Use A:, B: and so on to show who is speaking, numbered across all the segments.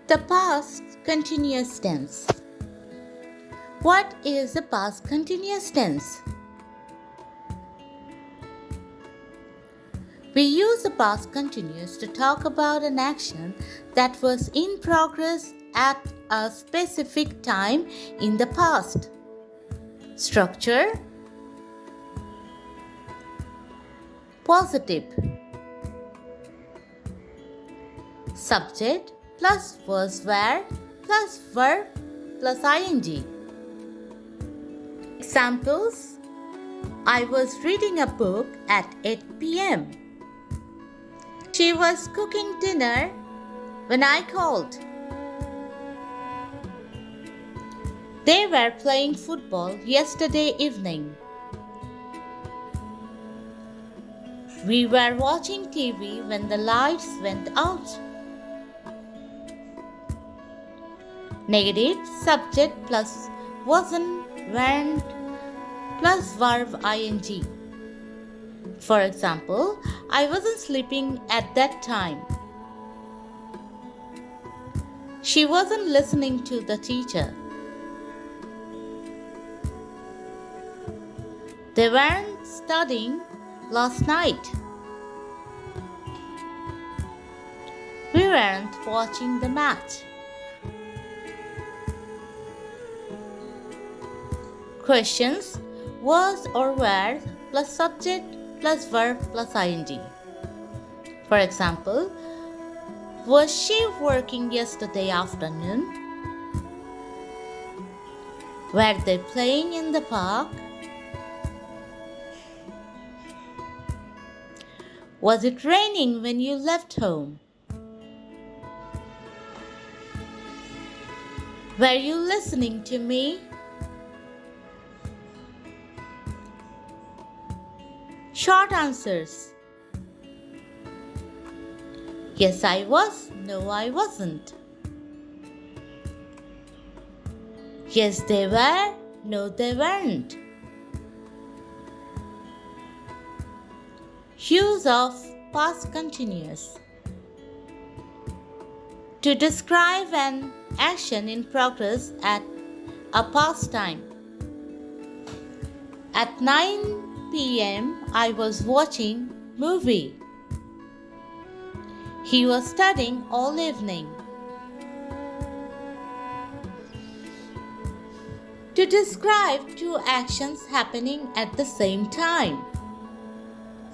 A: The past continuous tense. What is the past continuous tense? We use the past continuous to talk about an action that was in progress at a specific time in the past. Structure: positive. Subject plus was were plus verb plus ing. Examples: I was reading a book at 8 p.m. She was cooking dinner when I called. They were playing football yesterday evening. We were watching TV when the lights went out. Negative: subject plus wasn't, weren't plus verb ing. For example, I wasn't sleeping at that time. She wasn't listening to the teacher. They weren't studying last night. We weren't watching the match. Questions: was or were plus subject plus verb plus ing. For example, was she working yesterday afternoon? Were they playing in the park? Was it raining when you left home? Were you listening to me? Short answers: yes, I was. No, I wasn't. Yes, they were. No, they weren't. Use of past continuous. To describe an action in progress at a past time. At 9 p.m. I was watching movie. He was studying all evening. To describe two actions happening at the same time.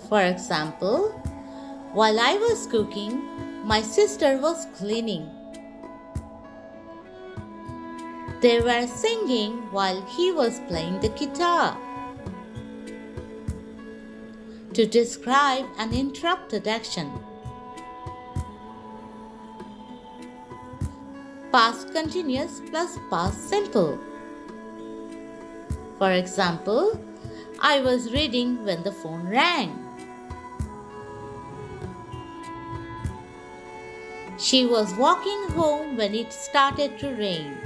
A: For example, while I was cooking, my sister was cleaning. They were singing while he was playing the guitar. To describe an interrupted action. Past continuous plus past simple. For example, I was reading when the phone rang. She was walking home when it started to rain.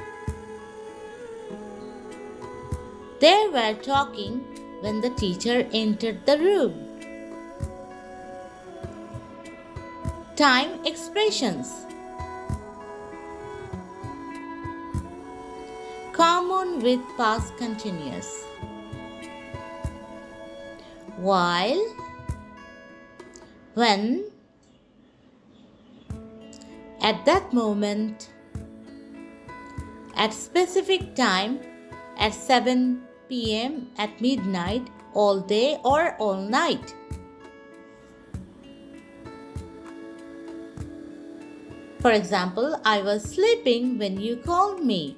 A: They were talking when the teacher entered the room. Time expressions. Common with past continuous. While, when, at that moment, at specific time, at 7 p.m., at midnight, all day or all night. For example, I was sleeping when you called me.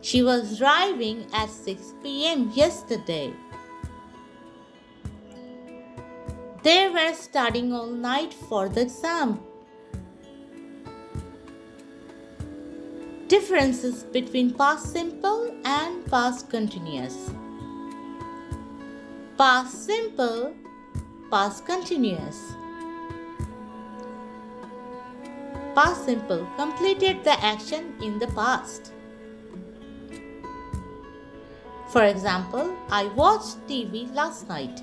A: She was driving at 6 p.m. yesterday. They were studying all night for the exam. Differences between past simple and past continuous. Past simple, past continuous. Past simple completed the action in the past. For example, I watched TV last night.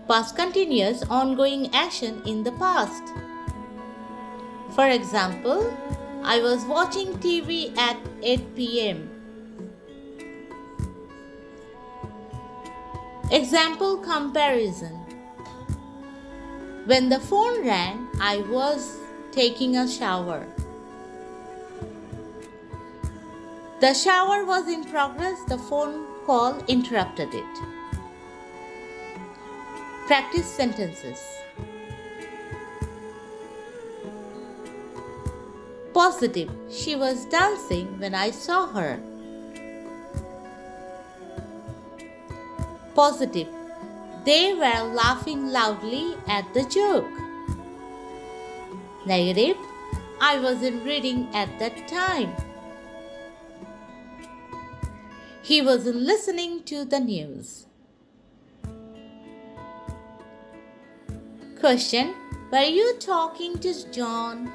A: Past continuous ongoing action in the past. For example, I was watching TV at 8 p.m. Example comparison. When the phone rang, I was taking a shower. The shower was in progress, the phone call interrupted it. Practice sentences. Positive. She was dancing when I saw her. Positive. They were laughing loudly at the joke. Negative. I wasn't reading at that time. He wasn't listening to the news. Question. Were you talking to John?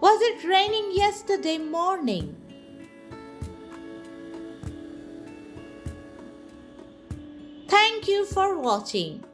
A: Was it raining yesterday morning? Thank you for watching.